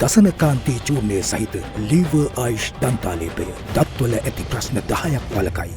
දසනකාන්තී චූර්ණය සහිත ලීවර් ආයිෂ් දන්තාලේපය දත්වල ඇති ප්‍රශ්න 10ක් වලකයි.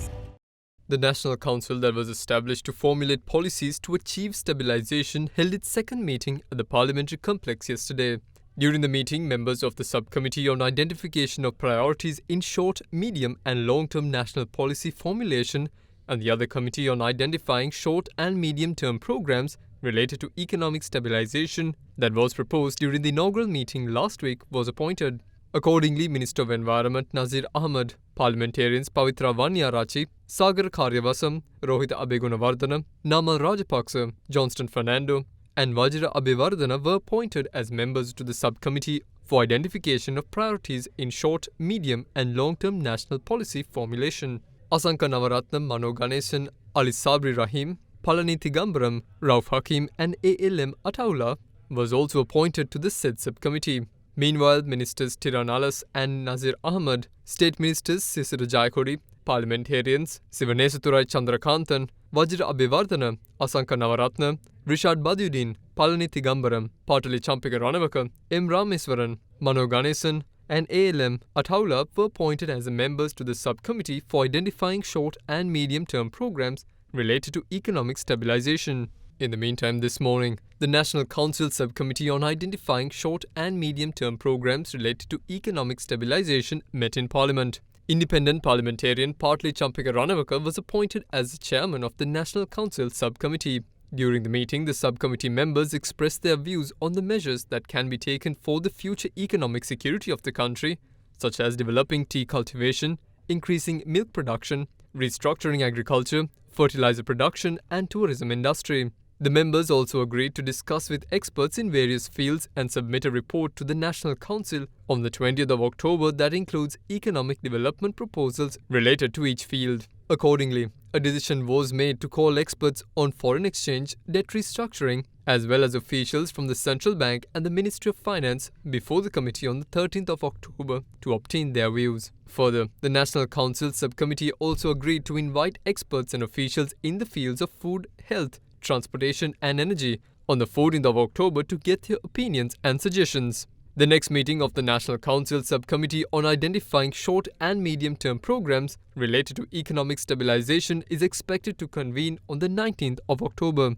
The National Council that was established to formulate policies to achieve stabilization held its second meeting at the Parliamentary Complex yesterday. During the meeting, members of the Subcommittee on Identification of Priorities in Short, Medium and Long-Term National Policy Formulation and the other Committee on Identifying Short and Medium-Term Programs related to economic stabilization that was proposed during the inaugural meeting last week was appointed. Accordingly, Minister of Environment Nazir Ahmed, parliamentarians Pavitra Vanyarachi, Sagar Karyavasam, Rohit Abegunawardana, Namal Rajapaksa, Johnston Fernando, and Vajra Abhivardhana were appointed as members to the subcommittee for identification of priorities in short, medium, and long-term national policy formulation. Asanka Navaratnam, Mano Ganesan, Ali Sabri Rahim, Palani Thigambaram, Rauf Hakim, and ALM Ataullah was also appointed to the said subcommittee. Meanwhile, Ministers Tiranalas and Nazir Ahmed, State Ministers Sisira Jayakodi, Parliamentarians Sivanesathurai Chandrakanthan, Vajra Abhivardhana, Asanka Navaratna, Rishad Badiuddin, Palani Thigambaram, Patali Champika Ranavaka, M. Rameswaran, Mano Ganesan, and ALM Ataullah were appointed as members to the subcommittee for identifying short and medium-term programs related to economic stabilization. In the meantime, this morning, the National Council Subcommittee on Identifying Short and Medium-Term Programs related to economic stabilization met in Parliament. Independent parliamentarian Patli Champika Ranavaka was appointed as the chairman of the National Council Subcommittee. During the meeting, the subcommittee members expressed their views on the measures that can be taken for the future economic security of the country, such as developing tea cultivation, increasing milk production, restructuring agriculture, fertilizer production and tourism industry. The members also agreed to discuss with experts in various fields and submit a report to the National Council on the 20th of October that includes economic development proposals related to each field. Accordingly, a decision was made to call experts on foreign exchange, debt restructuring, as well as officials from the Central Bank and the Ministry of Finance before the committee on the 13th of October to obtain their views. Further, the National Council Subcommittee also agreed to invite experts and officials in the fields of food, health, transportation and energy on the 14th of October to get their opinions and suggestions. The next meeting of the National Council Subcommittee on Identifying Short and Medium-Term Programs related to economic stabilization is expected to convene on the 19th of October.